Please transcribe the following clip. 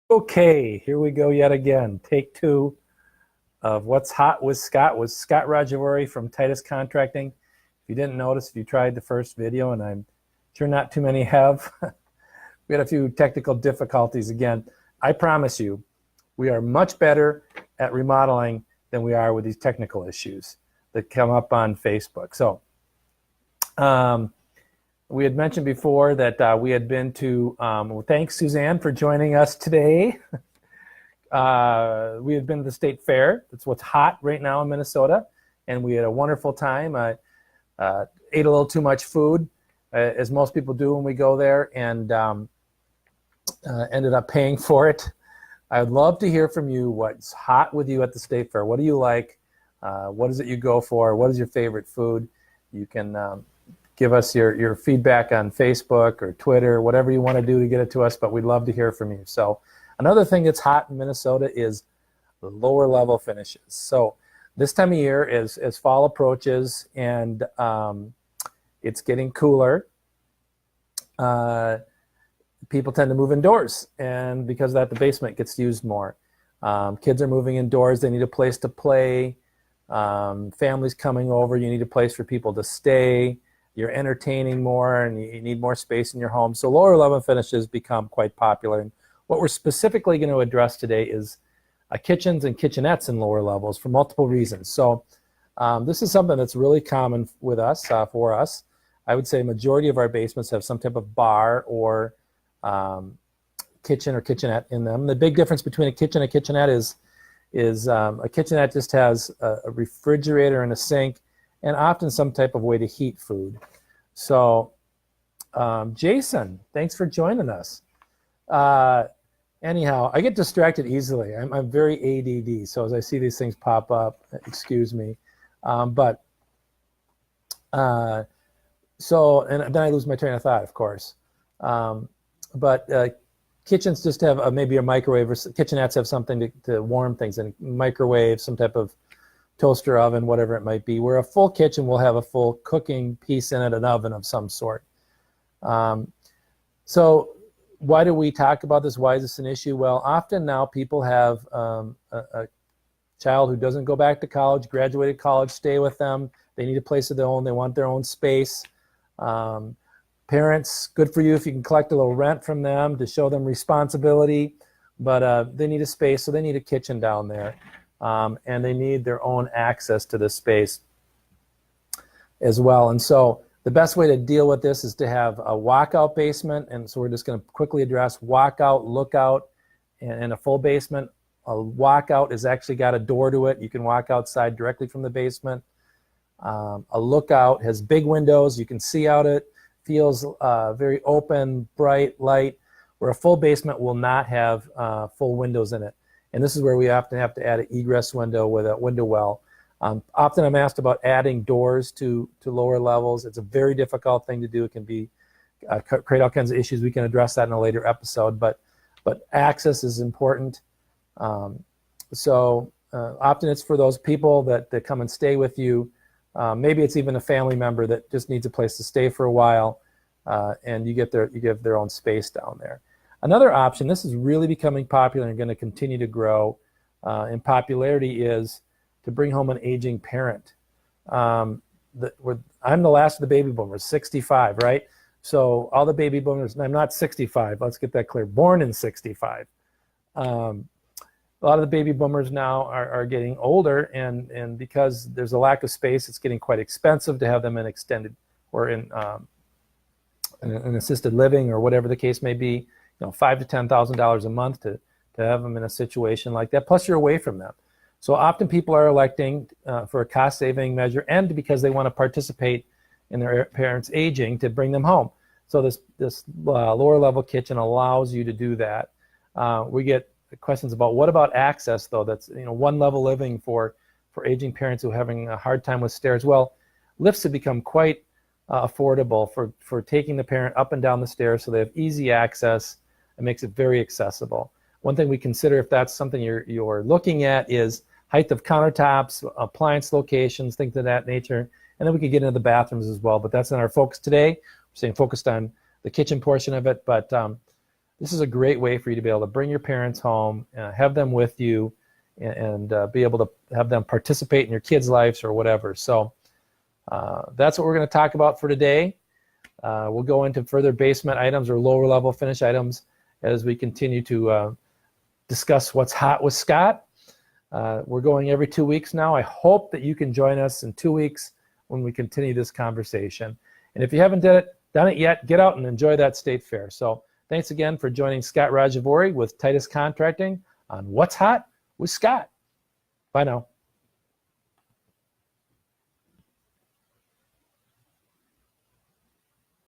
Okay, here we go yet again. Take two of What's Hot with Scott Rajavori from Titus Contracting. If you didn't notice, if you tried the first video, and I'm sure not too many have, we had a few technical difficulties again. I promise you, we are much better at remodeling than we are with these technical issues that come up on Facebook. So we had mentioned before that we had been to, well, thanks Suzanne for joining us today. We had been to the state fair. That's what's hot right now in Minnesota. And we had a wonderful time. I ate a little too much food, as most people do when we go there, and ended up paying for it. I'd love to hear from you what's hot with you at the state fair. What do you like? What is it you go for? What is your favorite food? You can give us your feedback on Facebook or Twitter, whatever you want to do to get it to us, but we'd love to hear from you. So another thing that's hot in Minnesota is the lower level finishes. So this time of year, as fall approaches and it's getting cooler, people tend to move indoors, and because of that, the basement gets used more. Kids are moving indoors. They need a place to play. Families coming over. You need a place for people to stay. You're entertaining more, and you need more space in your home. So lower level finishes become quite popular. And what we're specifically going to address today is kitchens and kitchenettes in lower levels for multiple reasons. So this is something that's really common with us, for us. I would say a majority of our basements have some type of bar or kitchen or kitchenette in them. The big difference between a kitchen and a kitchenette is a kitchenette just has a refrigerator and a sink, and often some type of way to heat food. So, Jason, thanks for joining us. Anyhow, I get distracted easily. I'm very ADD, so as I see these things pop up, excuse me. So, and then I lose my train of thought, of course. But kitchens just have maybe a microwave, or kitchenettes have something to warm things in, microwave, some type of toaster oven, whatever it might be, where a full kitchen will have a full cooking piece in it, an oven of some sort. So why do we talk about this? Why is this an issue? Well, often now people have a child who doesn't go back to college, graduated college, stay with them. They need a place of their own. They want their own space. Parents, good for you if you can collect a little rent from them to show them responsibility, but they need a space, so they need a kitchen down there. And they need their own access to this space as well. And so the best way to deal with this is to have a walkout basement. And so we're just going to quickly address walkout, lookout, and a full basement. A walkout has actually got a door to it. You can walk outside directly from the basement. A lookout has big windows. You can see out it. Feels very open, bright, light, where a full basement will not have full windows in it. And this is where we often have to add an egress window with a window well. Often I'm asked about adding doors to lower levels. It's a very difficult thing to do. It can be create all kinds of issues. We can address that in a later episode. But access is important. So often it's for those people that come and stay with you. Maybe it's even a family member that just needs a place to stay for a while, and you give their own space down there. Another option, this is really becoming popular and going to continue to grow in popularity, is to bring home an aging parent. I'm the last of the baby boomers, 65, right? So all the baby boomers, and I'm not 65, let's get that clear, born in 65. A lot of the baby boomers now are getting older, and because there's a lack of space, it's getting quite expensive to have them in extended or in assisted living or whatever the case may be. $5,000 to $10,000 a month to have them in a situation like that. Plus, you're away from them. So often people are electing for a cost-saving measure, and because they want to participate in their parents' aging, to bring them home. So this lower-level kitchen allows you to do that. We get questions about what about access, though. That's one-level living for aging parents who are having a hard time with stairs. Well, lifts have become quite affordable for taking the parent up and down the stairs, so they have easy access. It makes it very accessible. One thing we consider, if that's something you're looking at, is height of countertops, appliance locations, things of that nature. And then we could get into the bathrooms as well, but that's not our focus today. We're staying focused on the kitchen portion of it. But this is a great way for you to be able to bring your parents home, have them with you, and be able to have them participate in your kids' lives or whatever. So that's what we're going to talk about for today. We'll go into further basement items or lower level finish items as we continue to discuss what's hot with Scott. We're going every 2 weeks now. I hope that you can join us in 2 weeks when we continue this conversation. And if you haven't done it yet, get out and enjoy that state fair. So thanks again for joining Scott Rajavori with Titus Contracting on What's Hot with Scott. Bye now.